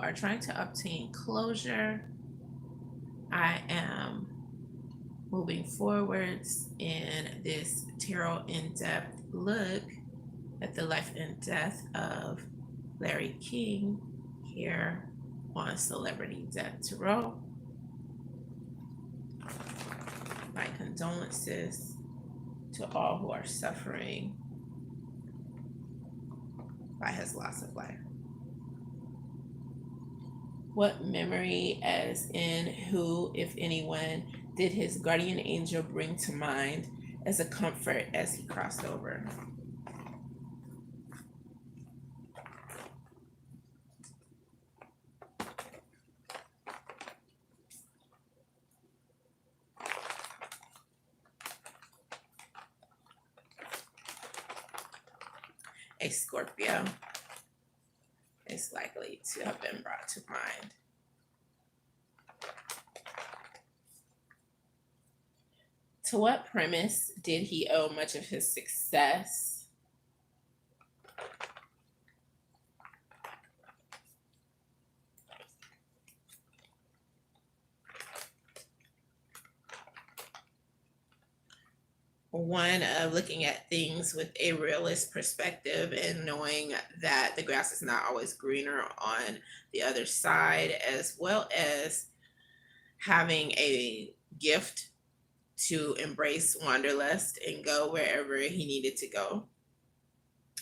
are trying to obtain closure. I am moving forwards in this tarot in-depth look at the life and death of Larry King here on Celebrity Death Tarot. My condolences to all who are suffering by his loss of life. What memory, as in who, if anyone, did his guardian angel bring to mind as a comfort as he crossed over? A Scorpio is likely to have been brought to mind. To what premise did he owe much of his success? One of looking at things with a realist perspective and knowing that the grass is not always greener on the other side, as well as having a gift to embrace wanderlust and go wherever he needed to go.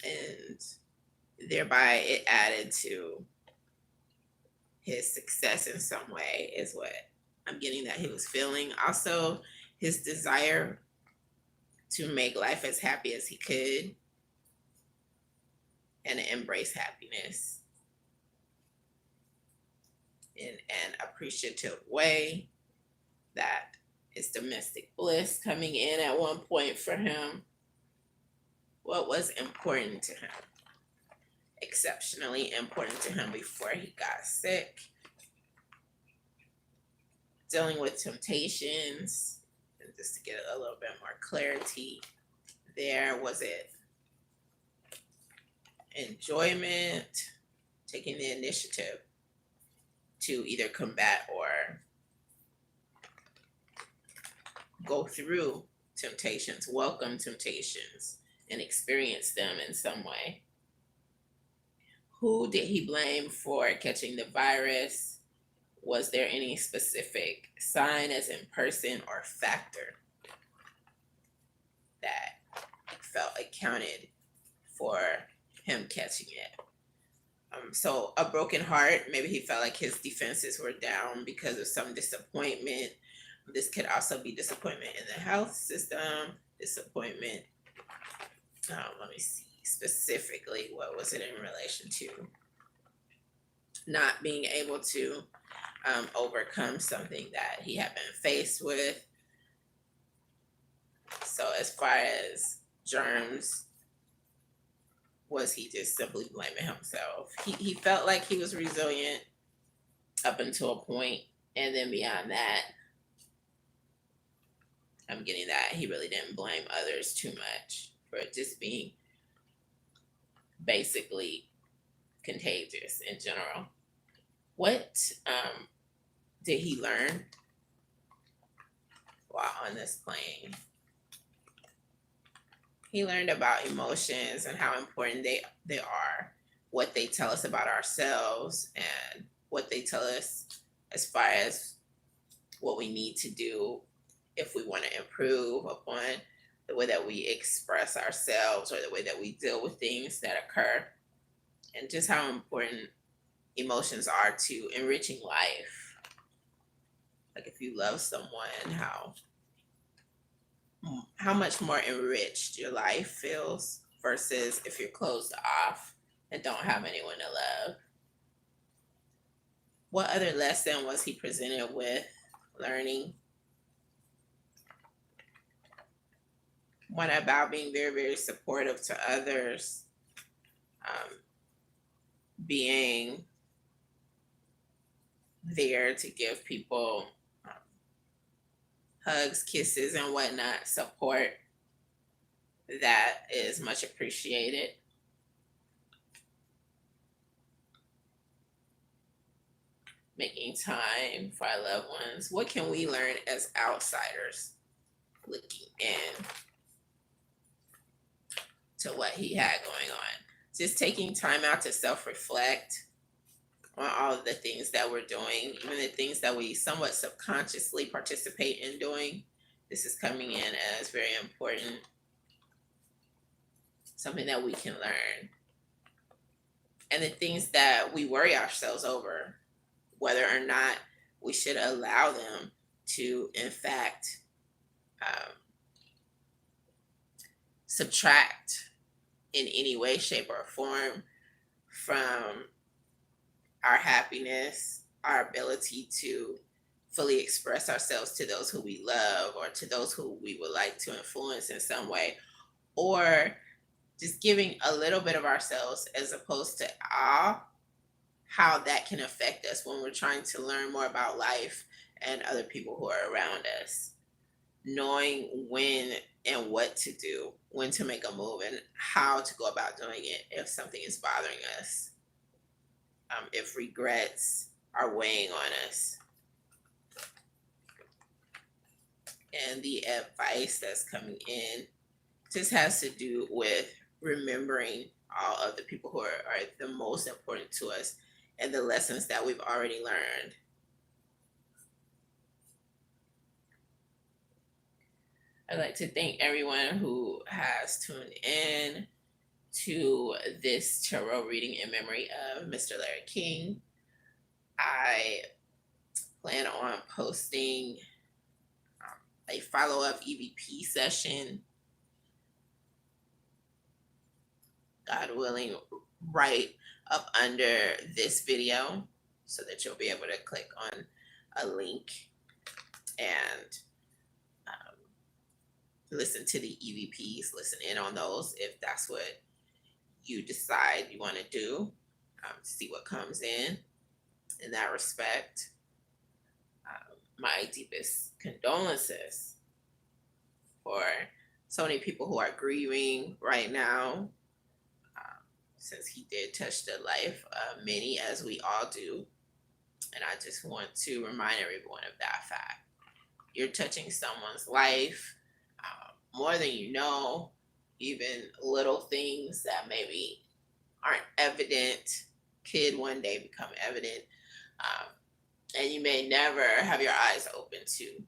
And thereby it added to his success in some way, is what I'm getting that he was feeling. Also, his desire to make life as happy as he could and embrace happiness in an appreciative way. That is domestic bliss coming in at one point for him. What was important to him? Exceptionally important to him before he got sick. Dealing with temptations. And just to get a little bit more clarity there, was it enjoyment, taking the initiative to either combat or go through temptations, welcome temptations, and experience them in some way? Who did he blame for catching the virus? Was there any specific sign, as in person or factor, that felt accounted for him catching it? So a broken heart, maybe he felt like his defenses were down because of some disappointment. This could also be disappointment in the health system, disappointment. Let me see specifically, what was it in relation to? Not being able to overcome something that he had been faced with. So as far as germs, was he just simply blaming himself? He felt like he was resilient up until a point, and then beyond that, I'm getting that he really didn't blame others too much for it just being basically contagious in general. What did he learn while on this plane? He learned about emotions and how important they are, what they tell us about ourselves, and what they tell us as far as what we need to do if we want to improve upon the way that we express ourselves or the way that we deal with things that occur, and just how important emotions are to enriching life. Like if you love someone, how much more enriched your life feels versus if you're closed off and don't have anyone to love. What other lesson was he presented with learning? One about being very, very supportive to others, being there to give people hugs, kisses, and whatnot, support that is much appreciated. making time for our loved ones. What can we learn as outsiders looking in to what he had going on? Just taking time out to self reflect on all of the things that we're doing, even the things that we somewhat subconsciously participate in doing. This is coming in as very important, something that we can learn. And the things that we worry ourselves over, whether or not we should allow them to, in fact, um, subtract in any way, shape, or form from our happiness, our ability to fully express ourselves to those who we love or to those who we would like to influence in some way, or just giving a little bit of ourselves as opposed to all, how that can affect us when we're trying to learn more about life and other people who are around us. Knowing when and what to do, when to make a move, and how to go about doing it if something is bothering us, if regrets are weighing on us. And the advice that's coming in just has to do with remembering all of the people who are the most important to us and the lessons that we've already learned. I'd like to thank everyone who has tuned in to this tarot reading in memory of Mr. Larry King. I plan on posting a follow-up EVP session, God willing, right up under this video, so that you'll be able to click on a link and listen to the EVPs, listen in on those if that's what you decide you want to do, see what comes in that respect. My deepest condolences for so many people who are grieving right now, since he did touch the life of many, as we all do. And I just want to remind everyone of that fact. You're touching someone's life more than you know, even little things that maybe aren't evident could one day become evident. And you may never have your eyes open to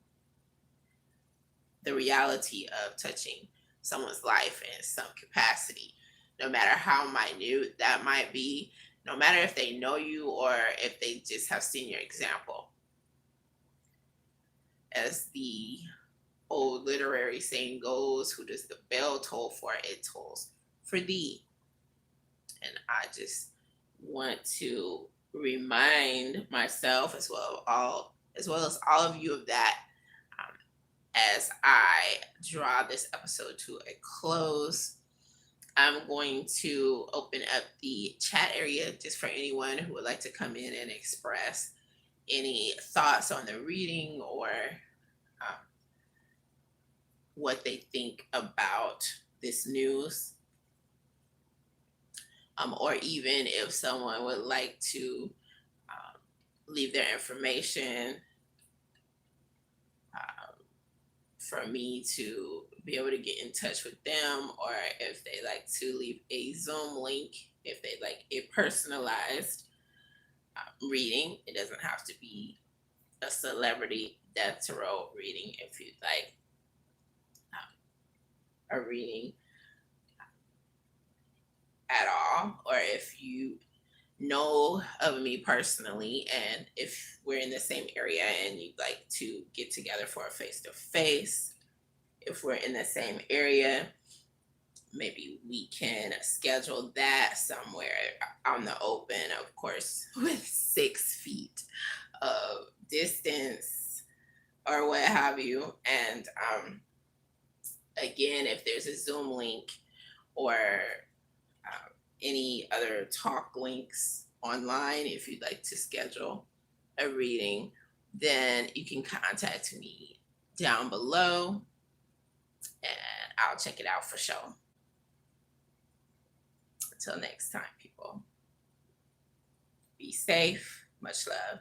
the reality of touching someone's life in some capacity, no matter how minute that might be, no matter if they know you or if they just have seen your example. As the old literary saying goes, who does the bell toll for? It tolls for thee. And I just want to remind myself, as well as all of you, of that, as I draw this episode to a close. I'm going to open up the chat area just for anyone who would like to come in and express any thoughts on the reading, or what they think about this news, or even if someone would like to leave their information for me to be able to get in touch with them, or if they like to leave a Zoom link, if they like a personalized reading. It doesn't have to be a celebrity death tarot reading. If you'd like a reading at all, or if you know of me personally and if we're in the same area and you'd like to get together for a face-to-face, if we're in the same area, maybe we can schedule that somewhere on the open, of course, with 6 feet of distance or what have you. And again, if there's a Zoom link or any other talk links online, if you'd like to schedule a reading, then you can contact me down below and I'll check it out for sure. Until next time, people, be safe. Much love.